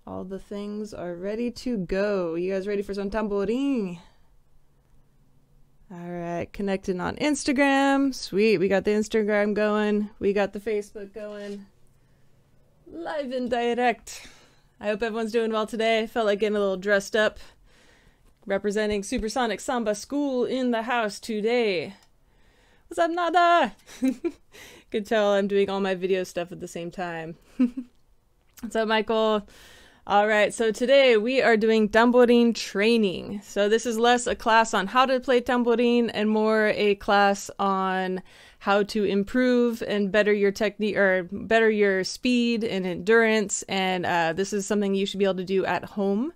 All the things are ready to go. You guys ready for some tamborim? All right, connecting on Instagram. Sweet, we got the Instagram going. We got the Facebook going. Live and direct. I hope everyone's doing well today. Felt like getting a little dressed up. Representing Supersonic Samba School in the house today. What's up, Nada? Could tell I'm doing all my video stuff at the same time. What's up, Michael? All right, so today we are doing tamborim training. So this is less a class on how to play tamborim and more a class on how to improve and better your technique or better your speed and endurance. And this is something you should be able to do at home,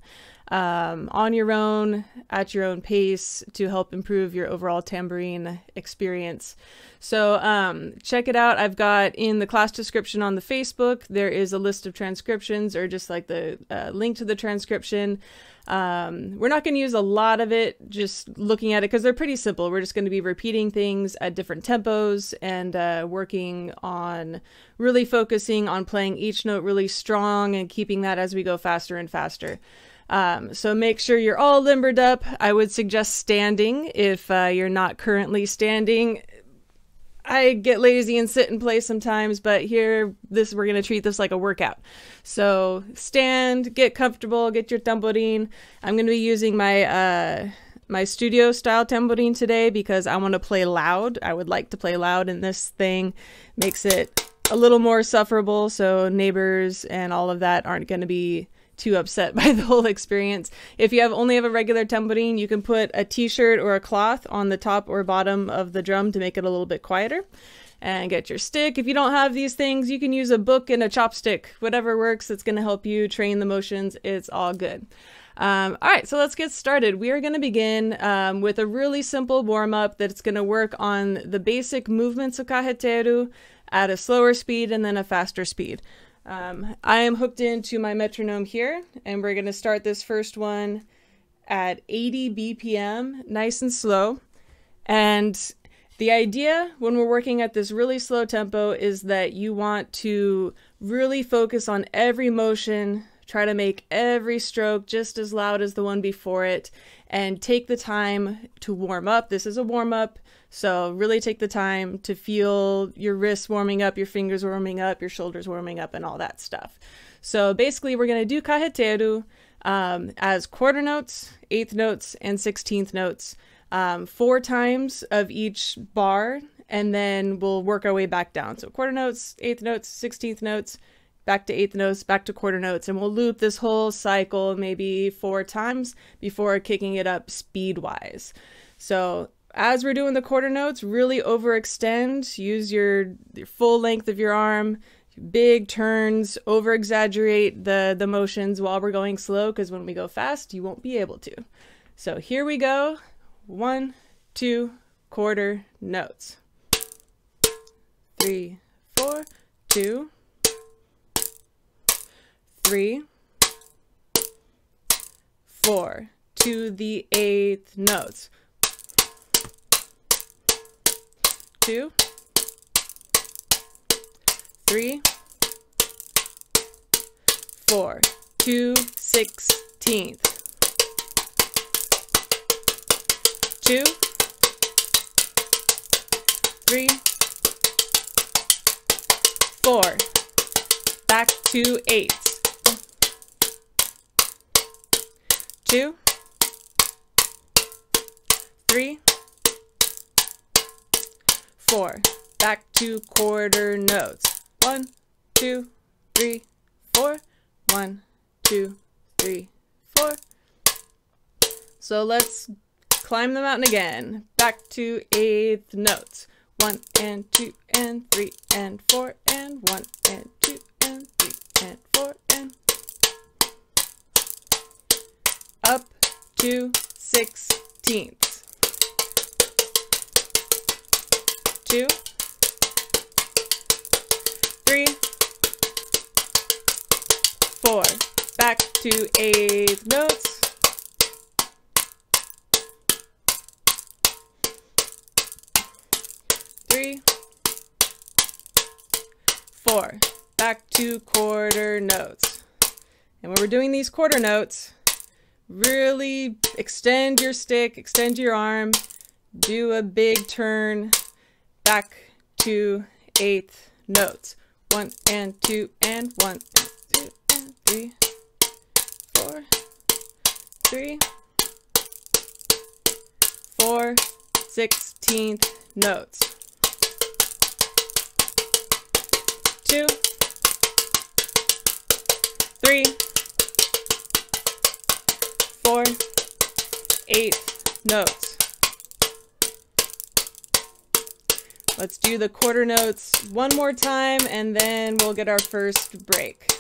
on your own, at your own pace to help improve your overall tamborim experience. So check it out. I've got in the class description on the Facebook, there is a list of transcriptions or just like the link to the transcription. We're not going to use a lot of it, just looking at it because they're pretty simple. We're just going to be repeating things at different tempos and working on really focusing on playing each note really strong and keeping that as we go faster and faster. So make sure you're all limbered up. I would suggest standing if you're not currently standing. I get lazy and sit and play sometimes, but here, we're going to treat this like a workout. So stand, get comfortable, get your tamborim. I'm going to be using my my studio style tamborim today because I want to play loud. I would like to play loud, and this thing makes it a little more sufferable so neighbors and all of that aren't going to be too upset by the whole experience. If you only have a regular tamborim, you can put a t-shirt or a cloth on the top or bottom of the drum to make it a little bit quieter. And get your stick. If you don't have these things, you can use a book and a chopstick. Whatever works, it's going to help you train the motions. It's all good. All right, so let's get started. We are going to begin with a really simple warm-up that's going to work on the basic movements of Carreteiro at a slower speed and then a faster speed. I am hooked into my metronome here, and we're going to start this first one at 80 BPM, nice and slow. And the idea when we're working at this really slow tempo is that you want to really focus on every motion, try to make every stroke just as loud as the one before it, and take the time to warm up. This is a warm-up. So really take the time to feel your wrists warming up, your fingers warming up, your shoulders warming up, and all that stuff. So basically, we're going to do Carreteiro as quarter notes, eighth notes, and 16th notes, 4 times of each bar, and then we'll work our way back down. So quarter notes, eighth notes, 16th notes, back to eighth notes, back to quarter notes, and we'll loop this whole cycle maybe 4 times before kicking it up speed-wise. So as we're doing the quarter notes, really overextend, use your full length of your arm, big turns, over-exaggerate the motions while we're going slow, because when we go fast, you won't be able to. So here we go. 1, 2, quarter notes. 3, 4, 2, 3, 4, to the 8th notes. 2, 3, 4, to 16th. 2, 3, 4, back to 8th. 2, 3, 4, back to quarter notes. 1, 2, 3, 4. 1, 2, 3, 4. So let's climb the mountain again. Back to 8th notes. 1 and 2 and 3 and 4 and 1 and 2 and 3 and 4 and up to 16th. 2, 3, 4, back to 8th notes. 3, 4, back to quarter notes. And when we're doing these quarter notes, really extend your stick, extend your arm, do a big turn back to eighth notes. 1 and 2 and 1 and 2 and 3, 4, 3, 4, 16th notes. 2, 3, 4, 8th notes. Let's do the quarter notes one more time and then we'll get our first break.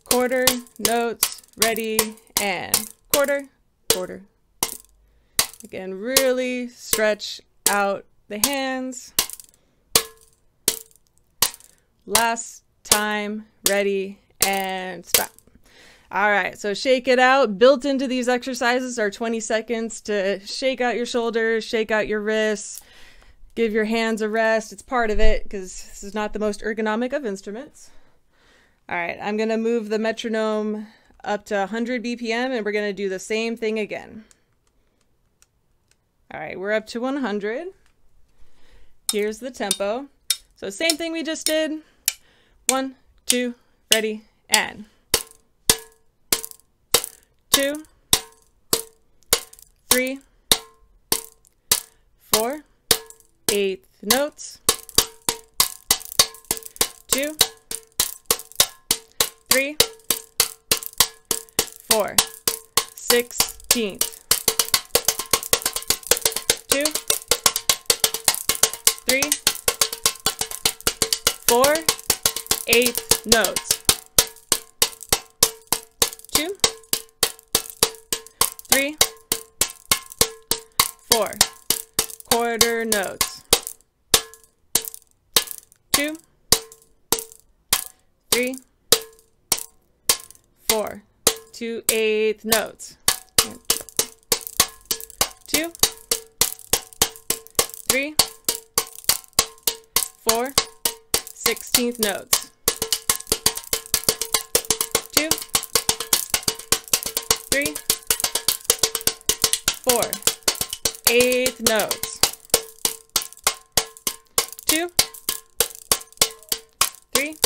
Quarter notes, ready, and quarter, quarter. Again, really stretch out the hands. Last time, ready, and stop. All right, so shake it out. Built into these exercises are 20 seconds to shake out your shoulders, shake out your wrists, give your hands a rest. It's part of it because this is not the most ergonomic of instruments. All right, I'm going to move the metronome up to 100 BPM and we're going to do the same thing again. All right, we're up to 100. Here's the tempo. So same thing we just did. 1, 2, ready, and 2, 3, 4, 8th notes. 2, 3, 4, 16th. 2, 3, 4, 8th notes. 2, 3, 4, quarter notes. 2, 3, 4, 2 8th notes. 2, 3, 4, 16th notes. 2, 3, 4, 8th notes. 2, 3,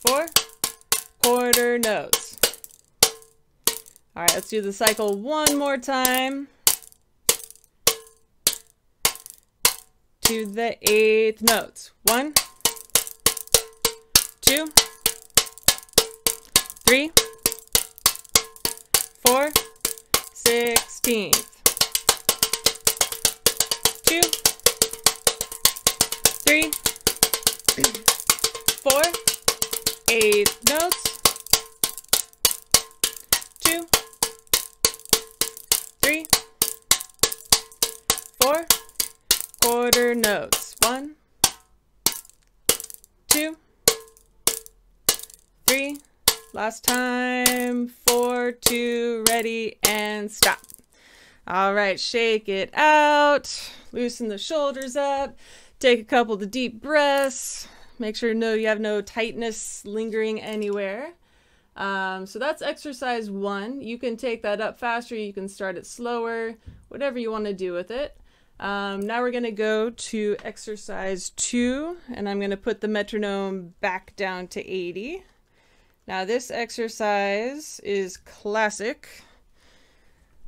4, quarter notes. All right, let's do the cycle one more time. To the 8th notes. 1, 2, 3, 4, 16th. 2, 3, 4, 8th notes. 2, 3, 4, quarter notes. 1, 2, 3, last time, 4, 2, ready, and stop. All right, shake it out, loosen the shoulders up, take a couple of deep breaths, make sure you have no tightness lingering anywhere. So that's exercise 1. You can take that up faster, you can start it slower, whatever you want to do with it. Now we're going to go to exercise 2, and I'm going to put the metronome back down to 80. Now this exercise is classic.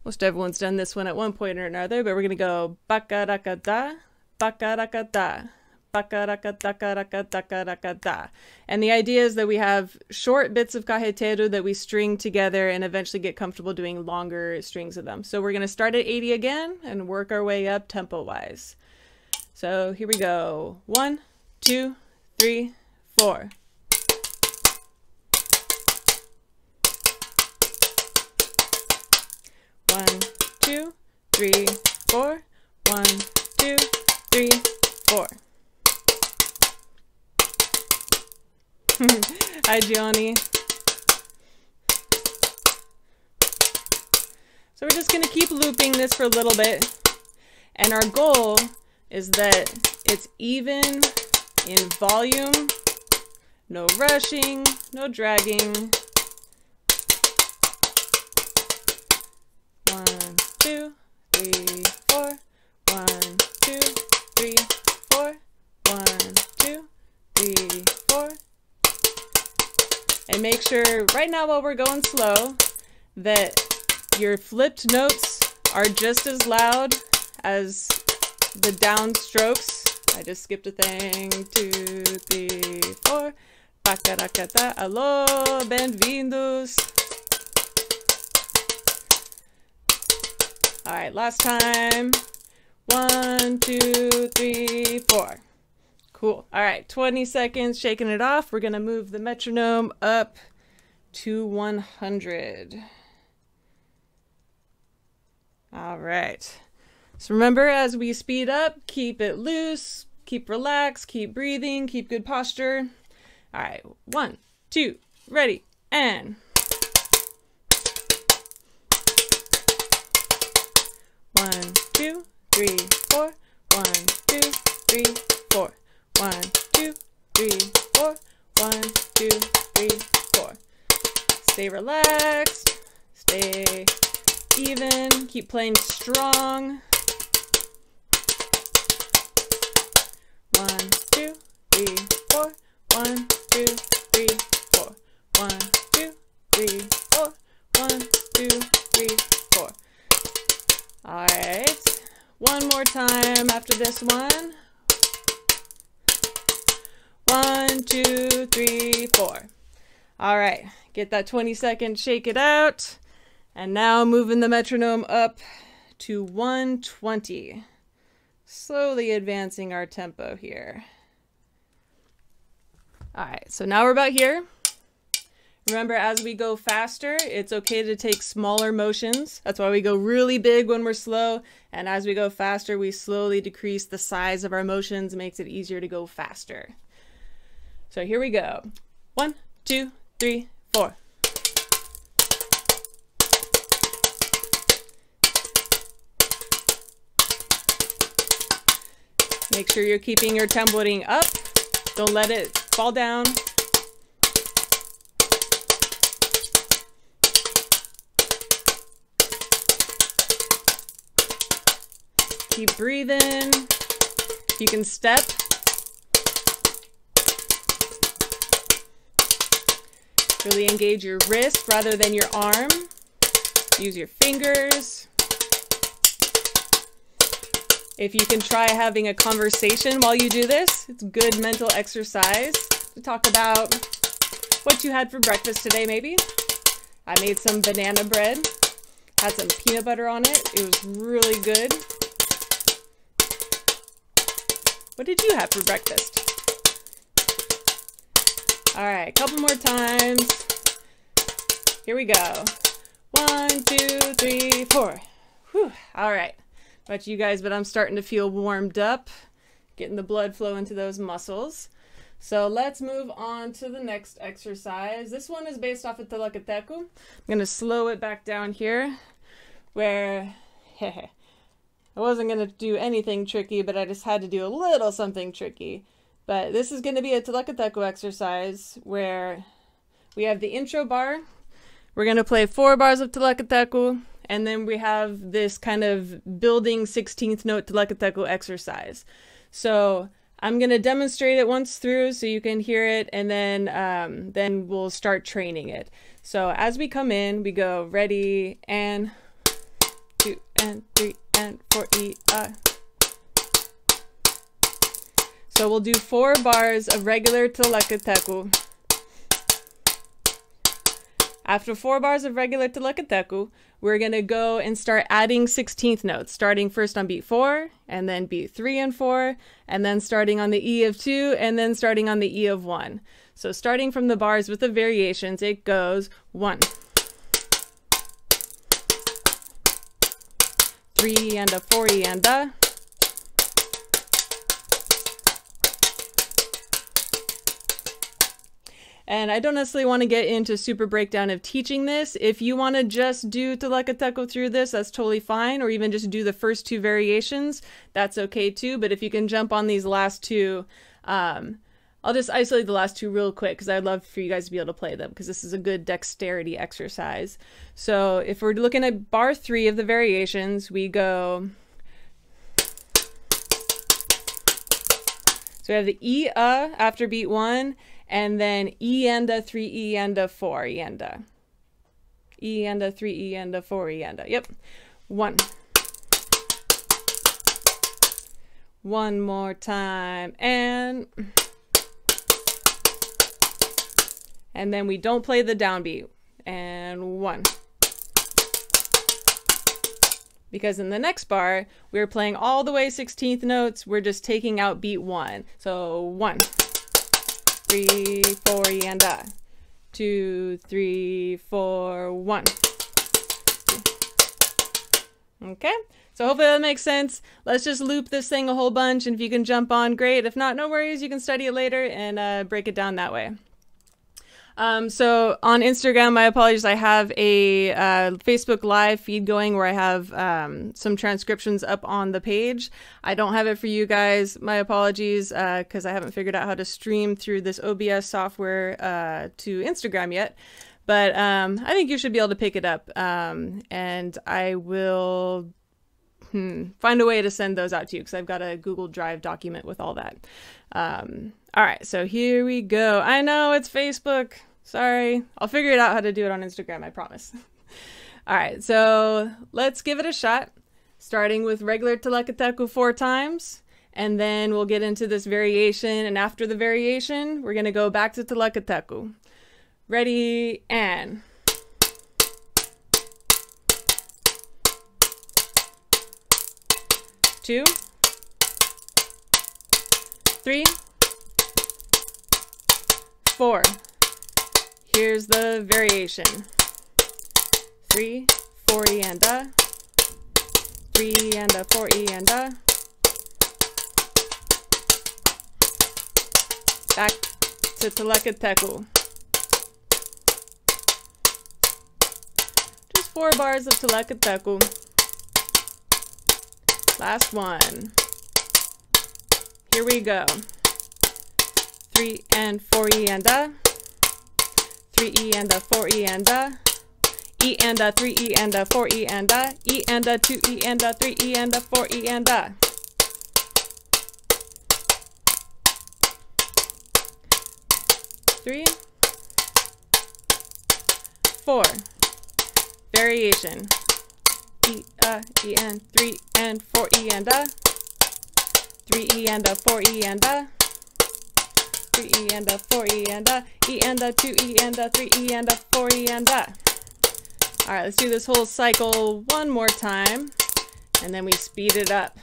Most everyone's done this one at one point or another, but we're going to go baka-raka-da, baka-raka-da, baka-raka-daka-raka-daka-raka-da. And the idea is that we have short bits of carreteiro that we string together and eventually get comfortable doing longer strings of them. So we're going to start at 80 again and work our way up tempo-wise. So here we go. 1, 2, 3, 4. 1, 2, 3, 4. 1, 2, 3, 4. Hi, Gianni. So we're just going to keep looping this for a little bit. And our goal is that it's even in volume No rushing, no dragging. 1, 2, 3, 4. 1, 2, 3, 4. 1, 2, 3, 4. And make sure right now while we're going slow that your flipped notes are just as loud as the down strokes. I just skipped a thing. 2, 3, 4. Pacaracata. Alô, bem-vindos. All right, last time. 1, 2, 3, 4. Cool. All right, 20 seconds shaking it off. We're going to move the metronome up to 100. All right. So remember, as we speed up, keep it loose, keep relaxed, keep breathing, keep good posture. All right, 1, 2, ready, and 1, 2, 3, 4. 1, 2, 3, 4. 1, 2, 3, 4. 1, 2, 3, 4. Stay relaxed, stay even, keep playing strong. 1, 2, 3, 4. 1, 2, 3, 4. 1, 2, 3, 4. 1, 2, 3, 4. All right. One more time after this one. 1, 2, 3, 4. All right. Get that 20-second, shake it out. And now moving the metronome up to 120. Slowly advancing our tempo here. All right, so now we're about here. Remember, as we go faster, it's okay to take smaller motions. That's why we go really big when we're slow. And as we go faster, we slowly decrease the size of our motions. It makes it easier to go faster. So here we go. 1, 2, 3, 4. Make sure you're keeping your tamborim up. Don't let it fall down. Keep breathing. You can step. Really engage your wrist rather than your arm. Use your fingers. If you can try having a conversation while you do this, it's good mental exercise to talk about what you had for breakfast today, maybe. I made some banana bread, had some peanut butter on it. It was really good. What did you have for breakfast? All right, a couple more times. Here we go. 1, 2, 3, 4. Whew. All right. About you guys, but I'm starting to feel warmed up, getting the blood flow into those muscles. So let's move on to the next exercise. This one is based off of Telecoteco. I'm going to slow it back down here where I wasn't going to do anything tricky, but I just had to do a little something tricky. But this is going to be a Telecoteco exercise where we have the intro bar. We're going to play 4 bars of Telecoteco. And then we have this kind of building 16th note Telecoteco exercise. So I'm going to demonstrate it once through so you can hear it, and then we'll start training it. So as we come in, we go ready, and 2 and 3 and 4 E-R. So we'll do 4 bars of regular Telecoteco. After 4 bars of regular Telecoteco, we're going to go and start adding 16th notes, starting first on beat 4, and then beat 3 and 4, and then starting on the E of 2, and then starting on the E of 1. So starting from the bars with the variations, it goes 1, 3 and a 4 E and a. And I don't necessarily want to get into super breakdown of teaching this. If you want to just do Telecoteco through this, that's totally fine. Or even just do the first 2 variations, that's okay too. But if you can jump on these last 2, I'll just isolate the last two real quick because I'd love for you guys to be able to play them because this is a good dexterity exercise. So if we're looking at bar 3 of the variations, we go. So we have the E after beat 1, and then E and a 3 E and a 4 E and a. E and a 3 E and a 4 E and a. Yep. 1. One more time, and then we don't play the downbeat. And 1. Because in the next bar, we're playing all the way 16th notes. We're just taking out beat 1. So 1, 3, 4, E and a. 2, 3, 4, 1. Okay, so hopefully that makes sense. Let's just loop this thing a whole bunch, and if you can jump on, great. If not, no worries. You can study it later and break it down that way. So on Instagram, my apologies, I have a Facebook Live feed going where I have some transcriptions up on the page. I don't have it for you guys. My apologies, because I haven't figured out how to stream through this OBS software to Instagram yet. But I think you should be able to pick it up, and I will find a way to send those out to you because I've got a Google Drive document with all that. All right, so here we go. I know it's Facebook. Sorry. I'll figure it out how to do it on Instagram, I promise. All right, so let's give it a shot, starting with regular Telecoteco 4 times, and then we'll get into this variation, and after the variation, we're going to go back to Telecoteco. Ready, and... Two, 3, 4. Here's the variation. 3, 4 E and a, 3 E and a, 4 E and a. Back to Telecoteco. Just 4 bars of Telecoteco. Last one. Here we go. 3 and 4 E and a, 3 E and a, 4 E and a, E and a, 3 E and a, 4 E and a, E and a, 2 E and a, 3 E and a, 4 E and a. Three, 4. Variation. E and 3 and 4 E and a, 3 E and a, 4 E and a, 3 E and a, 4 E and a, E and a, 2 E and a, 3 E and a, 4 E and a. All right, let's do this whole cycle one more time, and then we speed it up.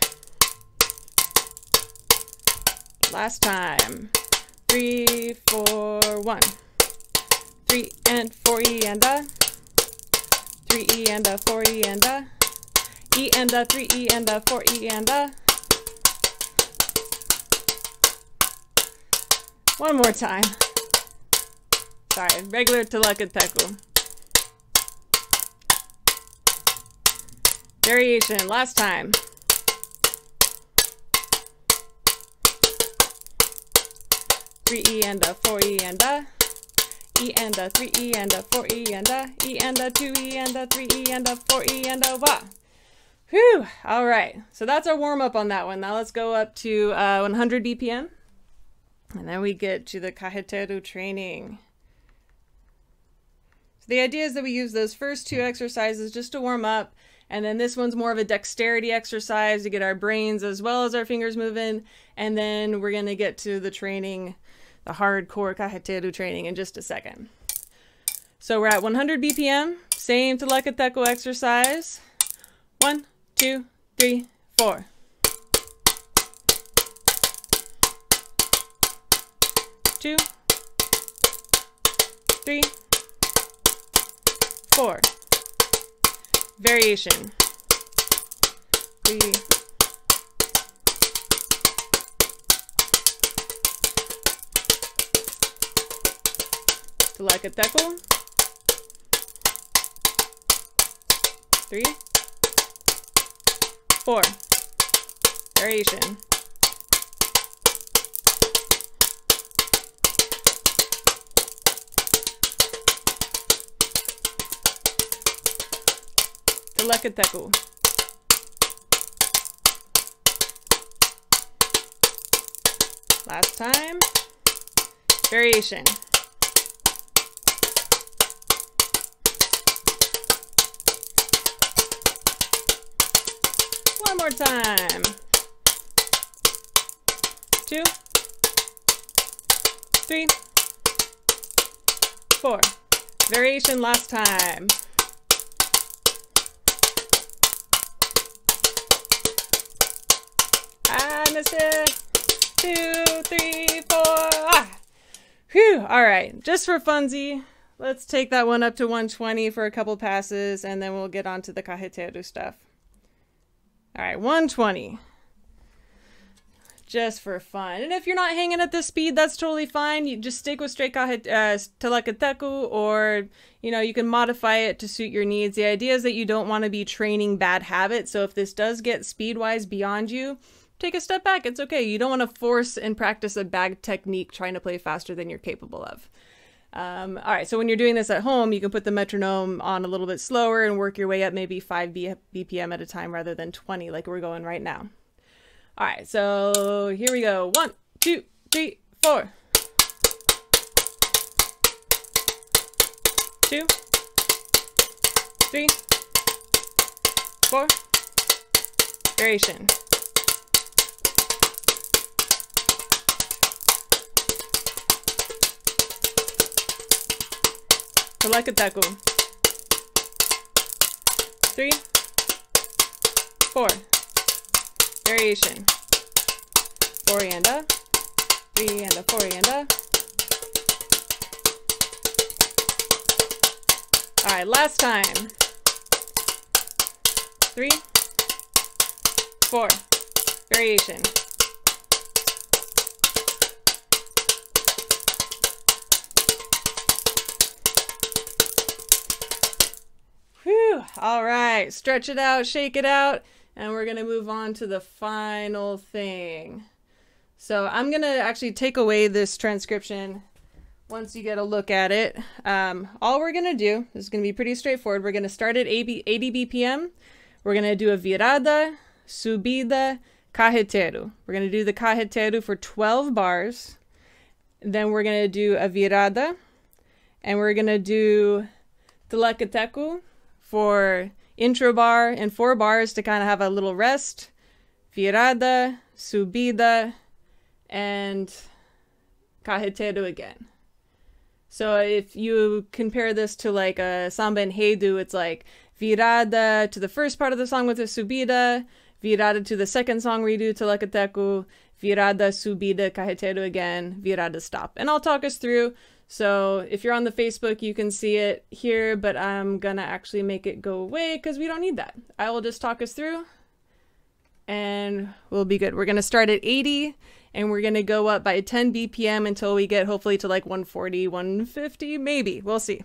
Last time. 3, 4, 1. 3 and 4 E and a, 3 E and a, 4 E and a, E and a, 3 E and a, 4 E and a. One more time. Sorry, regular Telecoteco. Variation, last time. 3 E and a, 4 E and a, E and a, 3 E and a, 4 E and a, E and a, 2 E and a, 3 E and a, 4 E and a, wah. Whew, all right. So that's our warm up on that one. Now let's go up to 100 BPM. And then we get to the Carreteiro training. So the idea is that we use those first 2 exercises just to warm up. And then this one's more of a dexterity exercise to get our brains as well as our fingers moving. And then we're going to get to the training, the hardcore Carreteiro training in just a second. So we're at 100 BPM, same Telecoteco exercise. 1, 2, 3, 4. 2, 3, 4. Variation. 3. Telecoteco. 3, 4. Variation. Telecoteco. Last time. Variation. One more time. 2, 3, 4. Variation last time. I missed it. 2, 3, 4. Ah. Whew. All right. Just for funsy, let's take that one up to 120 for a couple passes, and then we'll get on to the Carreteiro stuff. All right, 120. Just for fun. And if you're not hanging at this speed, that's totally fine. You just stick with straight Telecoteco, or, you know, you can modify it to suit your needs. The idea is that you don't want to be training bad habits. So if this does get speed-wise beyond you, take a step back. It's okay. You don't want to force and practice a bad technique trying to play faster than you're capable of. All right, so when you're doing this at home, you can put the metronome on a little bit slower and work your way up maybe 5 BPM at a time rather than 20 like we're going right now. All right, so here we go. 1, 2, 3, 4. 2, 3, 4. Variation. Telecoteco. 3, 4. Variation. 4 and a, 3 and a, 4 and a. All right, last time. 3, 4. Variation. Whew. All right, stretch it out, shake it out. And we're going to move on to the final thing. So I'm going to actually take away this transcription once you get a look at it. All we're going to do, this is going to be pretty straightforward. We're going to start at 80 BPM. We're going to do a virada, subida, carreteiro. We're going to do the carreteiro for 12 bars. Then we're going to do a virada. And we're going to do Telecoteco for intro bar and 4 bars to kind of have a little rest. Virada, subida, and carreteiro again. So if you compare this to like a samba and enredo, it's like virada to the first part of the song with a subida, virada to the second song where you do Telecoteco, virada, subida, carreteiro again, virada, stop. And I'll talk us through. So if you're on the Facebook, you can see it here, but I'm gonna actually make it go away because we don't need that. I will just talk us through and we'll be good. We're gonna start at 80 and we're gonna go up by 10 BPM until we get hopefully to like 140, 150, maybe, we'll see.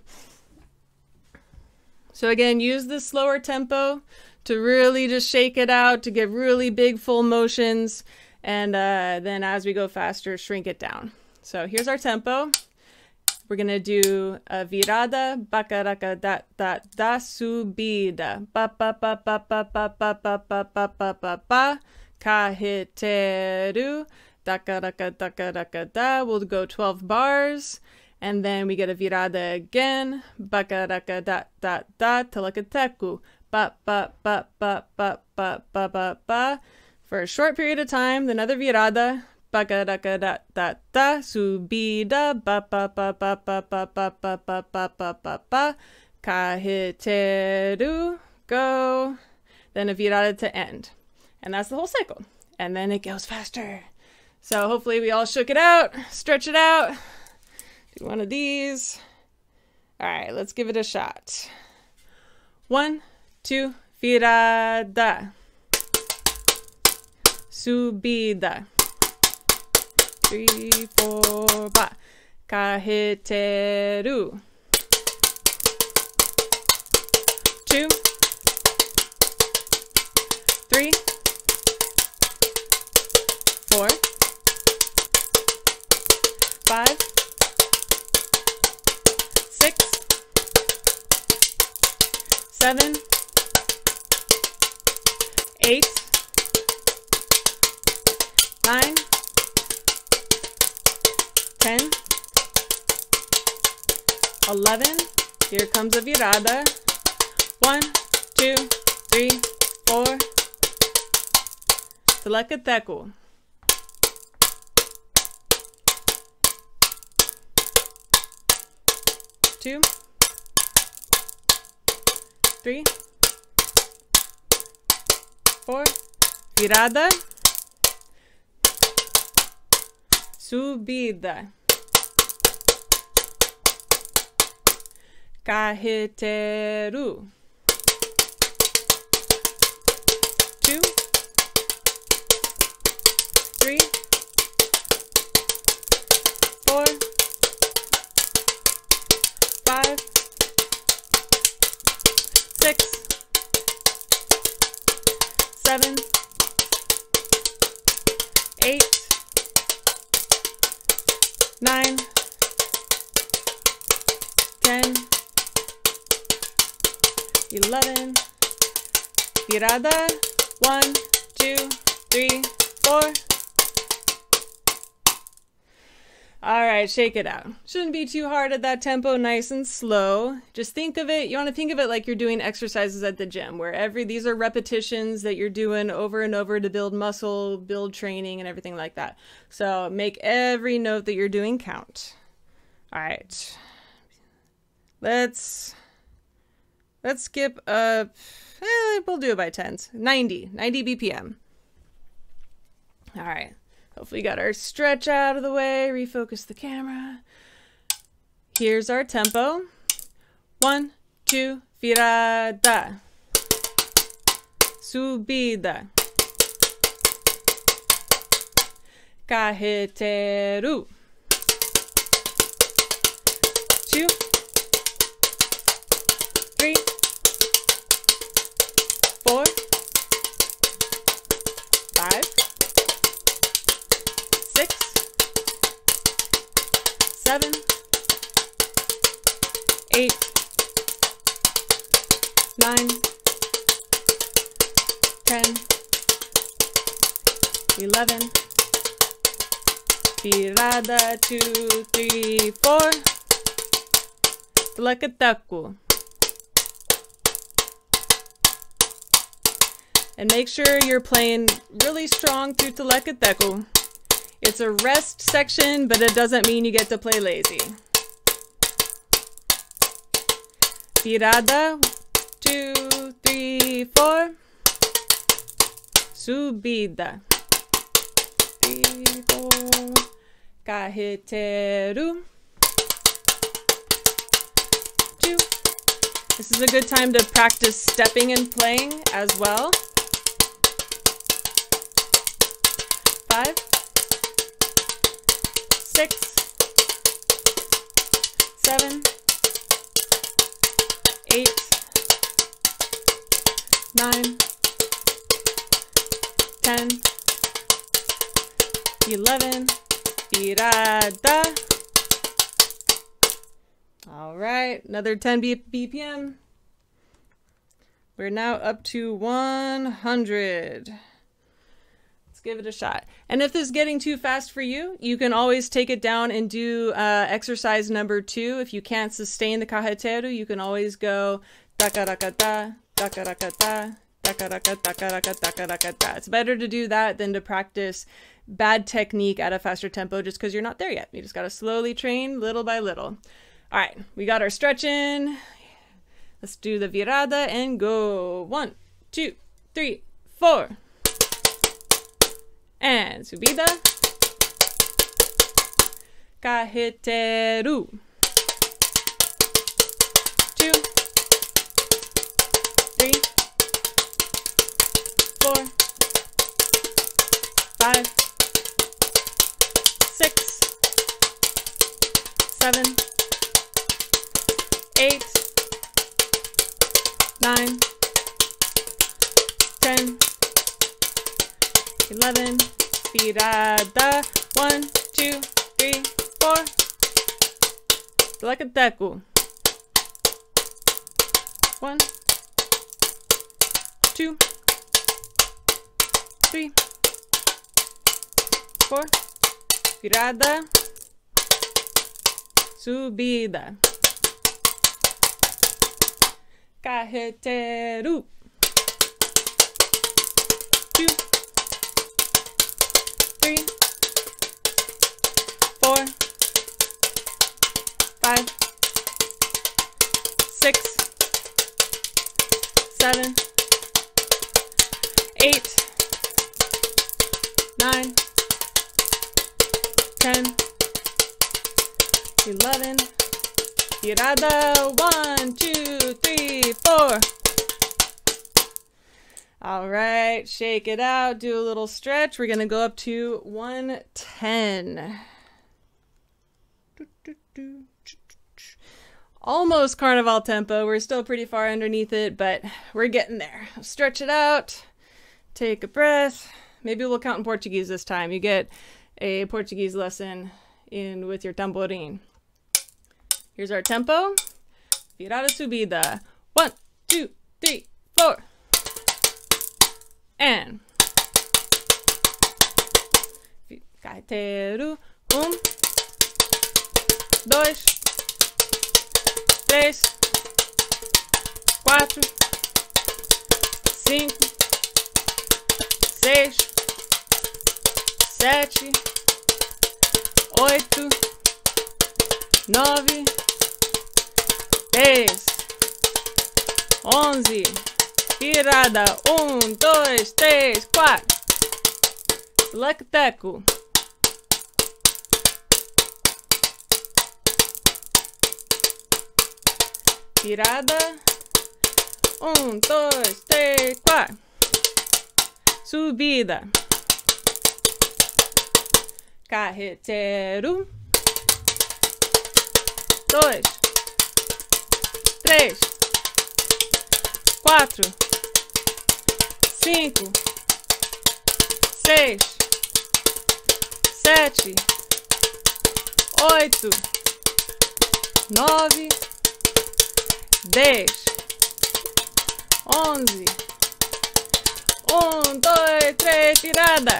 So again, use the slower tempo to really just shake it out, to get really big full motions, and then as we go faster, shrink it down. So here's our tempo. We're going to do a virada, bacaraca, da, da, da, subida, ba, ba, ba, ba, ba, ba, ba, ba, ba, ba, ba, ba, ba, carreteiro, da, caraca, da, caraca, da. We'll go 12 bars, and then we get a virada again, bacaraca, da, da, da, telecoteco, ba, ba, ba, ba, ba, ba, ba, ba, ba. For a short period of time, another virada, bacaraca, da, da, da, subida, ba, ba, ba, ba, ba, ba, ba, ba, ba, ba, ba, ba, ba, carreteiro, go, then a virada to end. And that's the whole cycle. And then it goes faster. So hopefully we all shook it out, stretch it out, do one of these. All right, let's give it a shot. 1, 2, virada, subida, 3, 4, ba, carreteiro, 2, 3, 4, 5, 6, 7, 8, 9, 10, 11. Here comes a virada. 1, 2, 3, 4. Telecoteco. 2, 3, 4. Virada. Subida. Carreteiro. 2, 3, 4, 5, 6, 7, 8, 9, 10, 11. Virada. 1, 2, 3, 4. All right, shake it out. Shouldn't be too hard at that tempo, nice and slow. Just think of it, you want to think of it like you're doing exercises at the gym, where these are repetitions that you're doing over and over to build muscle, build training, and everything like that. So make every note that you're doing count. All right. Let's skip up. We'll do it by tens. 90 BPM. All right. Hopefully we got our stretch out of the way. Refocus the camera. Here's our tempo. 1, 2, virada. Subida. Carreteiro. 2, 3, 4, 5, 6, 7, 8, 9, 10, 11. Virada. 2, 3, 4. Telecoteco. And make sure you're playing really strong through Telecoteco. It's a rest section, but it doesn't mean you get to play lazy. Virada. 2, 3, 4. Subida. 3, 4. Carreteiro. 2. This is a good time to practice stepping and playing as well. 5, 6, 7, 8, 9, 10, 11. Virada. All right, another 10 BPM. We're now up to 100. Let's give it a shot. And if this is getting too fast for you, you can always take it down and do exercise number 2. If you can't sustain the carreteiro, you can always go tacarakata, tacarakata, tacaraka, tacaraka, tacaraka. It's better to do that than to practice bad technique at a faster tempo just because you're not there yet. You just got to slowly train little by little. All right, we got our stretch in. Let's do the virada and go. 1, 2, 3, 4. And subida. Carreteiro. 2, 3, 4, 5, 6, 7, 8, 9, 10, 11. Virada. 1, 2, 3, 4. Telecoteco. 1, 2, 3, 4, virada, subida, carreteiro, 2, 3, 4, 5, 6, 7, 8, 9, 10, 11, virada, 1, 2, 3, 4. All right, shake it out, do a little stretch. We're gonna go up to 110. Almost carnival tempo. We're still pretty far underneath it, but we're getting there. Stretch it out, take a breath. Maybe we'll count in Portuguese this time. You get a Portuguese lesson in with your tamborim. Here's our tempo. Virada, subida. 1, 2, 3, 4. And carreteiro. 1, 2, 3, 4, 5, 6, 7, 8, 9, 10, 11, virada, 1, 2, 3, 4, Telecoteco, virada, 1, 2, 3, 4, subida, carreteiro, 2, 3, 4, 5, 6, 7, 8, 9, 10, 11, 1, 2, 3, virada.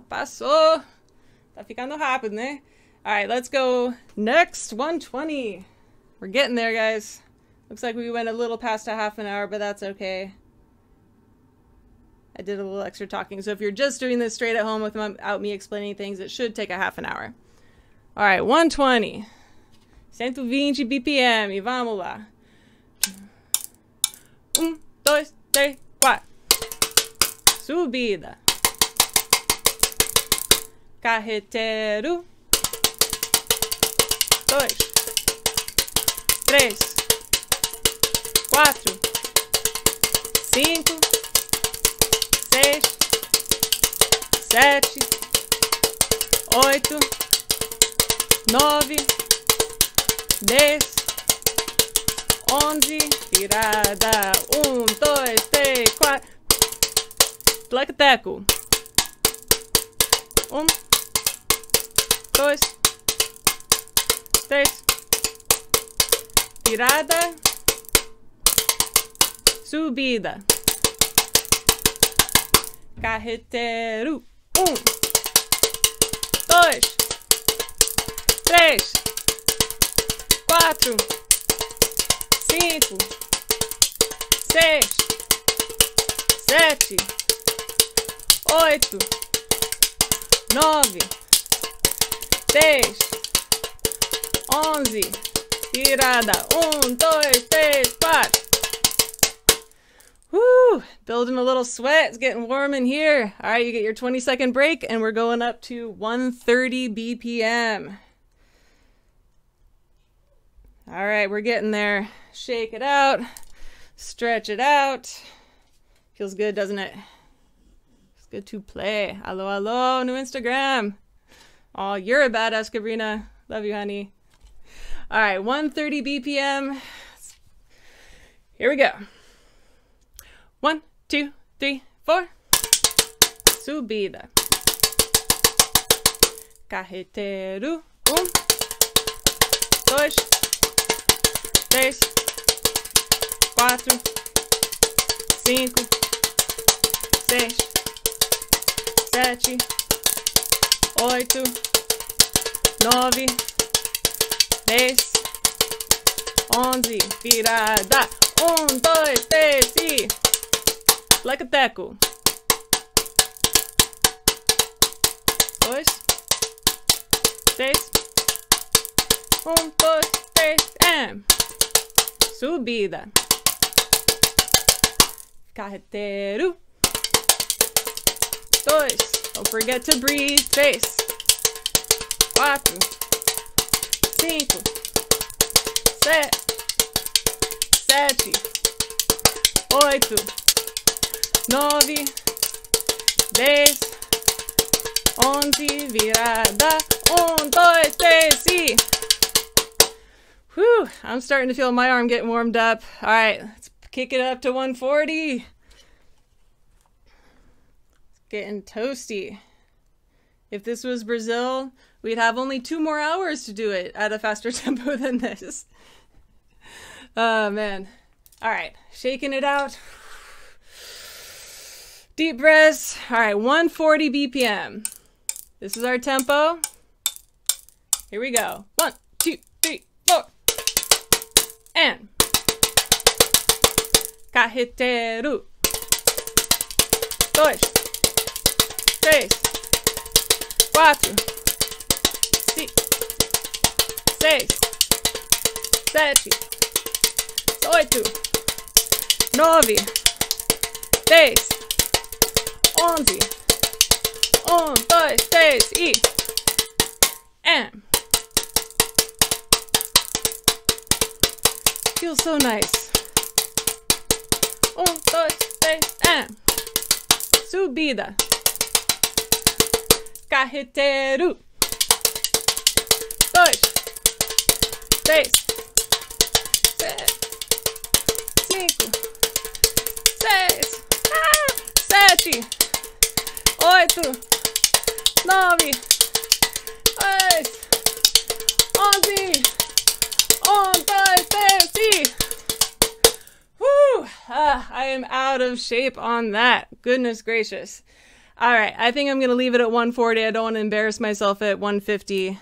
Passou. Tá ficando rápido, né? All right, let's go next 120. We're getting there, guys. Looks like we went a little past a half an hour, but that's okay. I did a little extra talking, so if you're just doing this straight at home without me explaining things, it should take a half an hour. All right, 120. 120 BPM, e vamos lá. 1, 2, 3, 4. Subida. Carreteiro. 2, 3, 4, 5, 6, 7, 8, 9, 10, 11, virada, 1, 2, 3, 4, Telecoteco, 1, 2, 3, virada, subida, carreteiro, 1, 2, 3, 4, 5, 6, 7, 8, 9, 10, 11, virada, 1, 2, 3, 4. Woo! Building a little sweat. It's getting warm in here. All right, you get your 20-second break, and we're going up to 130 BPM. All right, we're getting there. Shake it out. Stretch it out. Feels good, doesn't it? It's good to play. Hello, hello, new Instagram. Oh, you're a badass, Cabrina. Love you, honey. All right, 130 BPM. Here we go. 1, 2, 3, 4. Subida. Carreteiro. 1, 2, 3, 4, 5, 6, 7, 8, 9, 10, 11, virada. 1, 2, 3, e Telecoteco. 2, 3, 1, 2, 3, and subida. Carreteiro. 2, don't forget to breathe. 3, 4, 5, 6, 7, 8, 9, 10, 11, virada. 1, 2, 3, e whew, I'm starting to feel my arm getting warmed up. All right, let's kick it up to 140. Getting toasty. If this was Brazil, we'd have only 2 more hours to do it at a faster tempo than this. Oh, man. All right, shaking it out. Deep breaths. All right, 140 BPM. This is our tempo. Here we go. 1, 2, 3, 4. And Carreteiro. 2, 3, 4, 5, 6, 7, 8, 9, 10, 11, 1, 2, 3, e and feels so nice. 1, 2, 3, and subida. Carreteiro. 2, 3, 4, 5, 6, 7, 8, 9, 10, 11, 1, 2, 3, e whew, I am out of shape on that. Goodness gracious. All right, I think I'm going to leave it at 140. I don't want to embarrass myself at 150.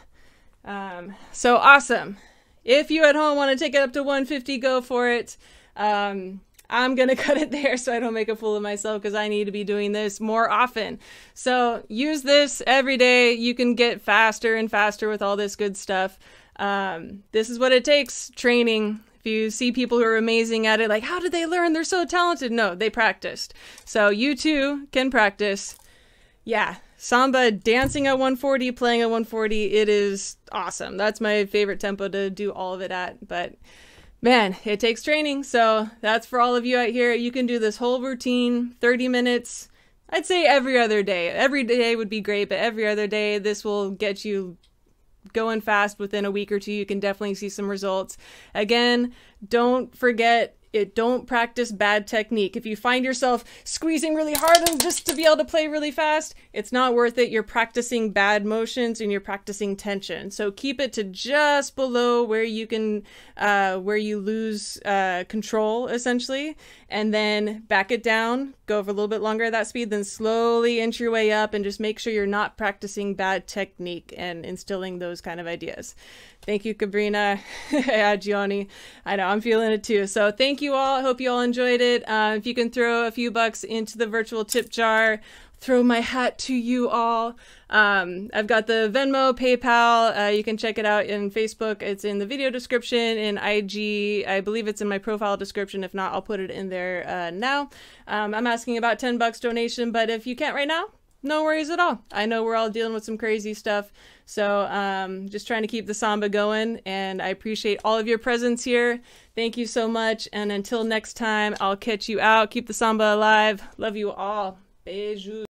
So awesome. If you at home want to take it up to 150, go for it. I'm going to cut it there so I don't make a fool of myself because I need to be doing this more often. So use this every day. You can get faster and faster with all this good stuff. This is what it takes, training. If you see people who are amazing at it, like, how did they learn? They're so talented. No, they practiced. So you too can practice. Yeah, samba, dancing at 140, playing at 140, it is awesome. That's my favorite tempo to do all of it at. But man, it takes training. So that's for all of you out here. You can do this whole routine, 30 minutes. I'd say every other day. Every day would be great, but every other day, this will get you going fast. Within a week or two, you can definitely see some results. Again, don't forget it. Don't practice bad technique. If you find yourself squeezing really hard and just to be able to play really fast, it's not worth it. You're practicing bad motions and you're practicing tension. So keep it to just below where you can, where you lose control essentially, and then back it down, go for a little bit longer at that speed, then slowly inch your way up and just make sure you're not practicing bad technique and instilling those kind of ideas. Thank you, Cabrina. Yeah, Gianni. I know, I'm feeling it too. So thank you all. I hope you all enjoyed it. If you can throw a few bucks into the virtual tip jar, throw my hat to you all. I've got the Venmo, PayPal. You can check it out in Facebook. It's in the video description. In IG, I believe it's in my profile description. If not, I'll put it in there now. I'm asking about 10 bucks donation, but if you can't right now, no worries at all. I know we're all dealing with some crazy stuff. So just trying to keep the samba going, and I appreciate all of your presence here. Thank you so much. And until next time, I'll catch you out. Keep the samba alive. Love you all. Beijo.